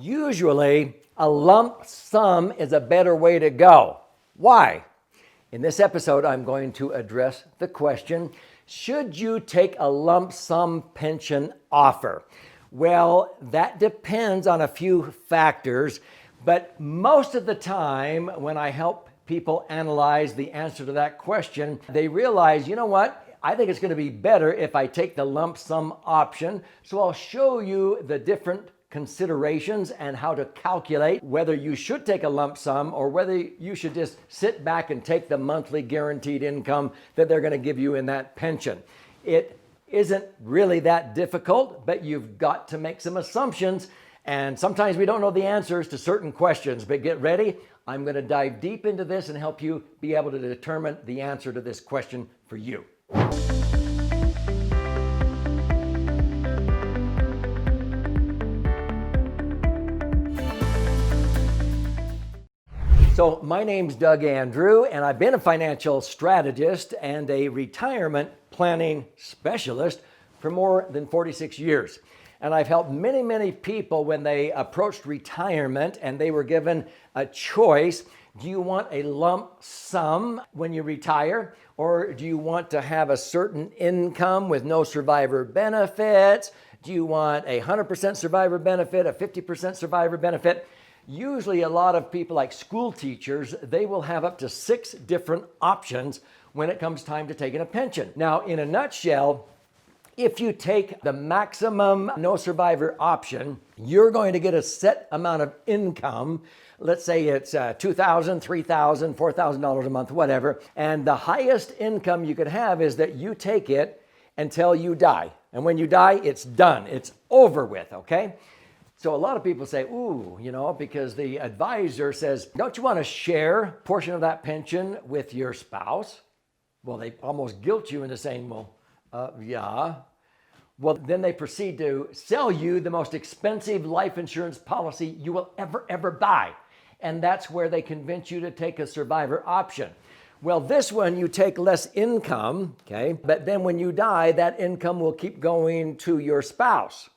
Usually, a lump sum is a better way to go. Why? In this episode, I'm going to address the question, should you take a lump sum pension offer? Well, that depends on a few factors, but most of the time when I help people analyze the answer to that question, they realize, you know what? I think it's going to be better if I take the lump sum option. So I'll show you the different considerations and how to calculate whether you should take a lump sum or whether you should just sit back and take the monthly guaranteed income that they're going to give you in that pension. It isn't really that difficult, but you've got to make some assumptions. And sometimes we don't know the answers to certain questions, but get ready. I'm going to dive deep into this and help you be able to determine the answer to this question for you. So my name's Doug Andrew, and I've been a financial strategist and a retirement planning specialist for more than 46 years. And I've helped many people when they approached retirement and they were given a choice. Do you want a lump sum when you retire? Or do you want to have a certain income with no survivor benefits? Do you want a 100% survivor benefit, a 50% survivor benefit? Usually a lot of people like school teachers, they will have up to 6 different options when it comes time to taking a pension. Now, in a nutshell, if you take the maximum no survivor option, you're going to get a set amount of income. Let's say it's $2,000, $3,000, $4,000 a month, whatever. And the highest income you could have is that you take it until you die. And when you die, it's done. It's over with, okay? So a lot of people say, ooh, because the advisor says, don't you want to share a portion of that pension with your spouse? Well, they almost guilt you into saying, yeah. Well, then they proceed to sell you the most expensive life insurance policy you will ever buy. And that's where they convince you to take a survivor option. Well, this one, you take less income, okay? But then when you die, that income will keep going to your spouse.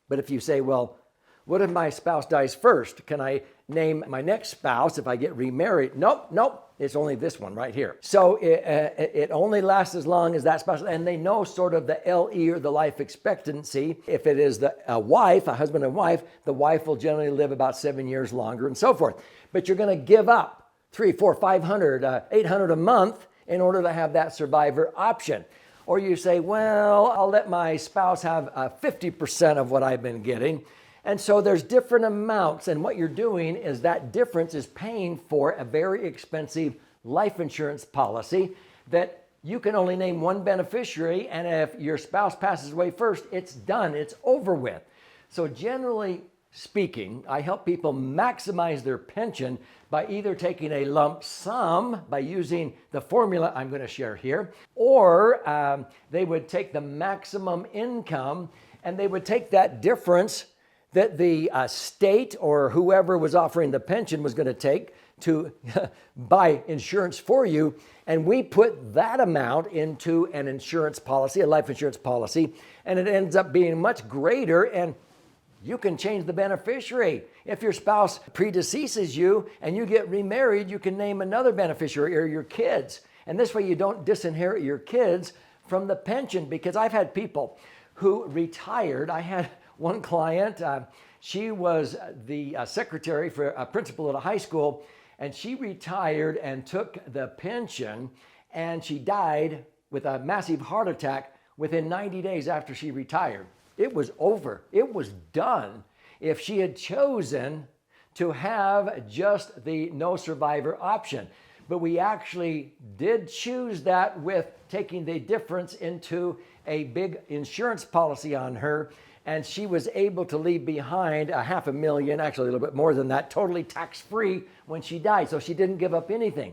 But if you say, well, what if my spouse dies first? Can I name my next spouse if I get remarried? Nope. It's only this one right here. So it only lasts as long as that spouse, and they know sort of the LE or the life expectancy. If it is a wife, a husband and wife, the wife will generally live about 7 years longer and so forth. But you're going to give up $300, $400, $500, $800 a month in order to have that survivor option. Or you say, well, I'll let my spouse have 50% of what I've been getting. And so there's different amounts, and what you're doing is that difference is paying for a very expensive life insurance policy that you can only name one beneficiary, and if your spouse passes away first, it's done, it's over with. So generally speaking, I help people maximize their pension by either taking a lump sum by using the formula I'm going to share here, or they would take the maximum income and they would take that difference that the state or whoever was offering the pension was going to take to buy insurance for you. And we put that amount into an insurance policy, a life insurance policy, and it ends up being much greater, and you can change the beneficiary. If your spouse predeceases you and you get remarried, you can name another beneficiary or your kids. And this way you don't disinherit your kids from the pension, because I've had people who retired. I had one client, she was the secretary for a principal at a high school, and she retired and took the pension, and she died with a massive heart attack within 90 days after she retired. It was over. It was done. If she had chosen to have just the no survivor option. But we actually did choose that with taking the difference into a big insurance policy on her. And she was able to leave behind $500,000, actually a little bit more than that, totally tax-free when she died. So she didn't give up anything.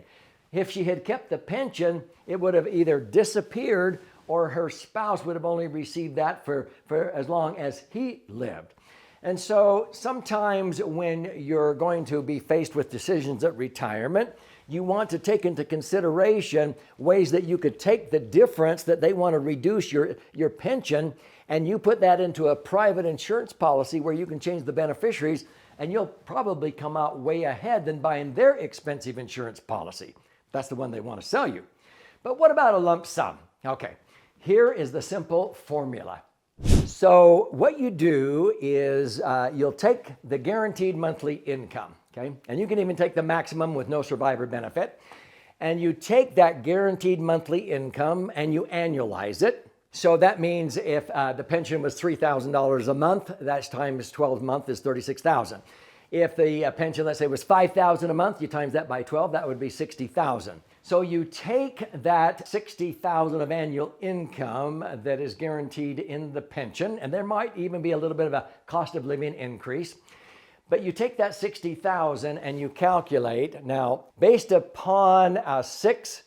If she had kept the pension, it would have either disappeared or her spouse would have only received that for as long as he lived. And so sometimes when you're going to be faced with decisions at retirement, you want to take into consideration ways that you could take the difference that they want to reduce your pension and you put that into a private insurance policy where you can change the beneficiaries, and you'll probably come out way ahead than buying their expensive insurance policy. That's the one they want to sell you. But what about a lump sum? Okay, here is the simple formula. So what you do is you'll take the guaranteed monthly income, okay? And you can even take the maximum with no survivor benefit. And you take that guaranteed monthly income and you annualize it. So that means if the pension was $3,000 a month, that's times 12 months is $36,000. If the pension, let's say, was $5,000 a month, you times that by 12, that would be $60,000. So you take that $60,000 of annual income that is guaranteed in the pension, and there might even be a little bit of a cost of living increase. But you take that $60,000 and you calculate, now, based upon 6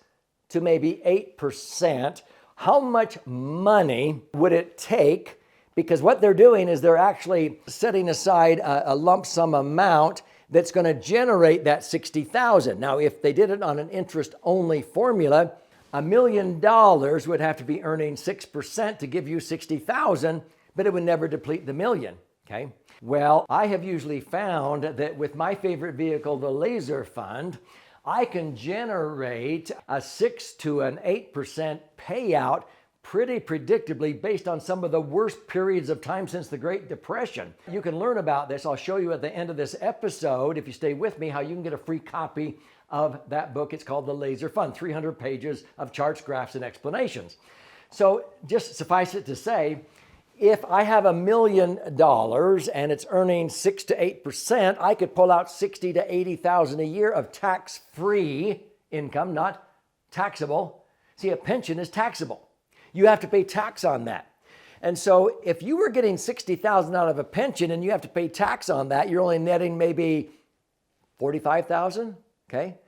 to maybe 8%, how much money would it take? Because what they're doing is they're actually setting aside a lump sum amount that's going to generate that $60,000. Now, if they did it on an interest-only formula, $1 million would have to be earning 6% to give you $60,000, but it would never deplete the million, okay? Well, I have usually found that with my favorite vehicle, the Laser Fund, I can generate a 6 to an 8% payout pretty predictably based on some of the worst periods of time since the Great Depression. You can learn about this. I'll show you at the end of this episode, if you stay with me, how you can get a free copy of that book. It's called The Laser Fund, 300 pages of charts, graphs, and explanations. So just suffice it to say, if I have $1 million and it's earning 6 to 8%, I could pull out $60,000 to $80,000 a year of tax-free income, not taxable. See, a pension is taxable. You have to pay tax on that. And so if you were getting $60,000 out of a pension and you have to pay tax on that, you're only netting maybe $45,000, okay?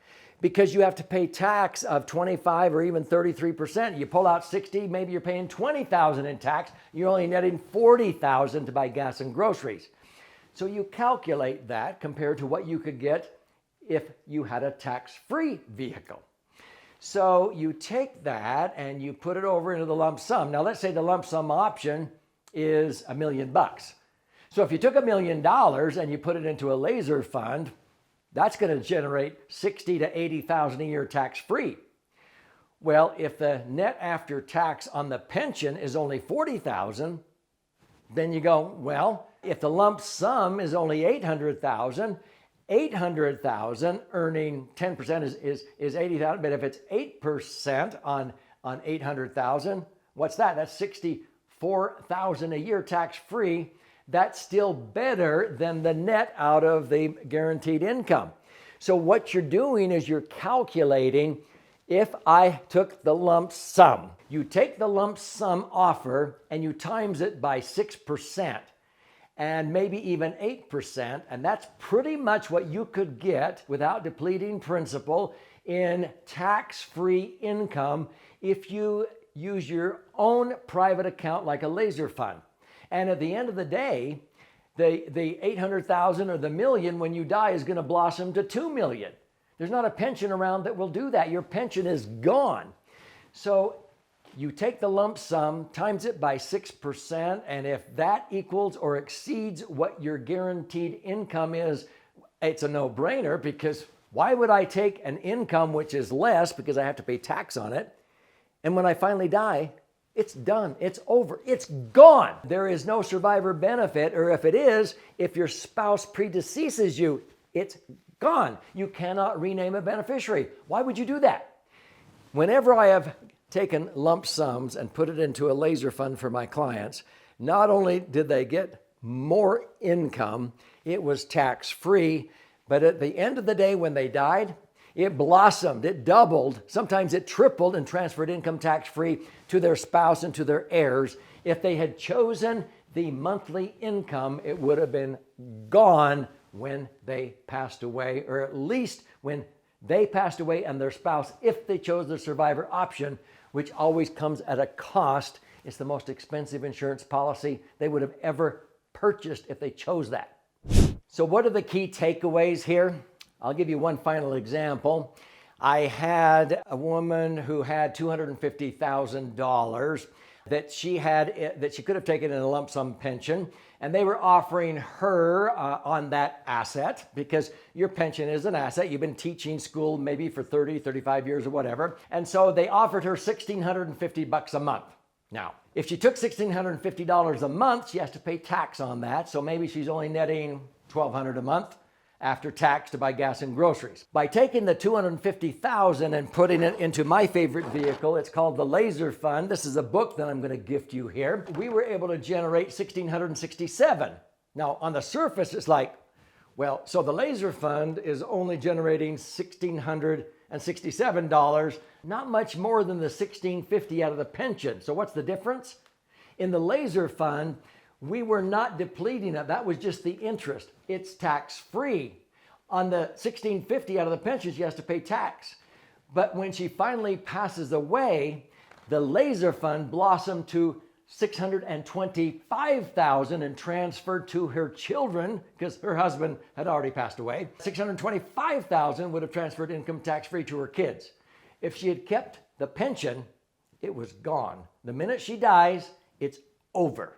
Because you have to pay tax of 25 or even 33%. You pull out 60, maybe you're paying $20,000 in tax. You're only netting $40,000 to buy gas and groceries. So you calculate that compared to what you could get if you had a tax-free vehicle. So you take that and you put it over into the lump sum. Now let's say the lump sum option is $1 million. So if you took $1 million and you put it into a Laser Fund, that's going to generate $60,000 to $80,000 a year tax-free. Well, if the net after tax on the pension is only $40,000, then you go, well, if the lump sum is only $800,000 earning 10% is $80,000, but if it's 8% on $800,000, what's that? That's $64,000 a year tax-free. That's still better than the net out of the guaranteed income. So what you're doing is you're calculating, if I took the lump sum, you take the lump sum offer and you times it by 6%. And maybe even 8%, and that's pretty much what you could get without depleting principal in tax-free income if you use your own private account like a Laser Fund. And at the end of the day, the 800,000 or the million when you die is going to blossom to 2 million. There's not a pension around that will do that. Your pension is gone. So you take the lump sum, times it by 6%, and if that equals or exceeds what your guaranteed income is, it's a no-brainer, because why would I take an income which is less because I have to pay tax on it, and when I finally die, it's done, it's over, it's gone. There is no survivor benefit, or if it is, if your spouse predeceases you, it's gone. You cannot rename a beneficiary. Why would you do that? Whenever I have taken lump sums and put it into a Laser Fund for my clients, not only did they get more income, it was tax-free, but at the end of the day when they died, it blossomed, it doubled, sometimes it tripled and transferred income tax-free to their spouse and to their heirs. If they had chosen the monthly income, it would have been gone when they passed away, or at least when they passed away and their spouse, if they chose the survivor option, which always comes at a cost. It's the most expensive insurance policy they would have ever purchased if they chose that. So what are the key takeaways here? I'll give you one final example. I had a woman who had $250,000. that she could have taken in a lump sum pension, and they were offering her on that asset, because your pension is an asset. You've been teaching school maybe for 30, 35 years or whatever. And so they offered her $1,650 a month. Now, if she took $1,650 a month, she has to pay tax on that. So maybe she's only netting $1,200 a month after tax to buy gas and groceries. By taking the $250,000 and putting it into my favorite vehicle, it's called the Laser Fund. This is a book that I'm going to gift you here. We were able to generate $1,667. Now, on the surface, it's like, well, so the Laser Fund is only generating $1,667, not much more than the $1,650 out of the pension. So what's the difference? In the Laser Fund, we were not depleting it. That was just the interest. It's tax-free. On the $1,650 out of the pension, she has to pay tax. But when she finally passes away, the Laser Fund blossomed to $625,000 and transferred to her children, because her husband had already passed away. $625,000 would have transferred income tax-free to her kids. If she had kept the pension, it was gone. The minute she dies, it's over.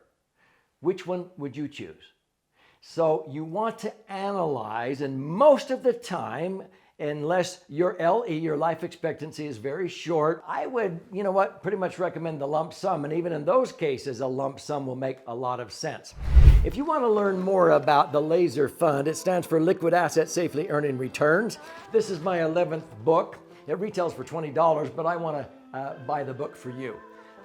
Which one would you choose? So you want to analyze, and most of the time, unless your LE, your life expectancy, is very short, I would, pretty much recommend the lump sum. And even in those cases, a lump sum will make a lot of sense. If you want to learn more about the Laser Fund, it stands for Liquid Assets Safely Earning Returns. This is my 11th book. It retails for $20, but I want to buy the book for you.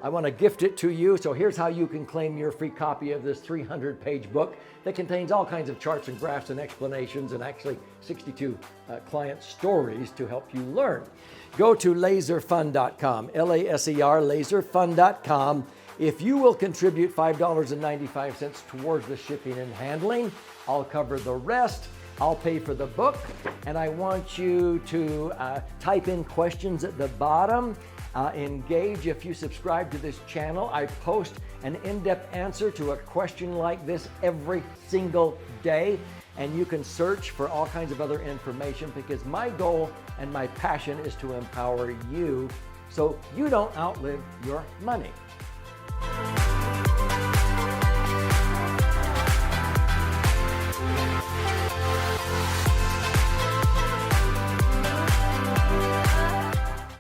I want to gift it to you. So here's how you can claim your free copy of this 300-page book that contains all kinds of charts and graphs and explanations, and actually 62 client stories to help you learn. Go to laserfund.com, L-A-S-E-R, laserfund.com. If you will contribute $5.95 towards the shipping and handling, I'll cover the rest. I'll pay for the book, and I want you to type in questions at the bottom. Engage. If you subscribe to this channel, I post an in-depth answer to a question like this every single day, and you can search for all kinds of other information, because my goal and my passion is to empower you so you don't outlive your money.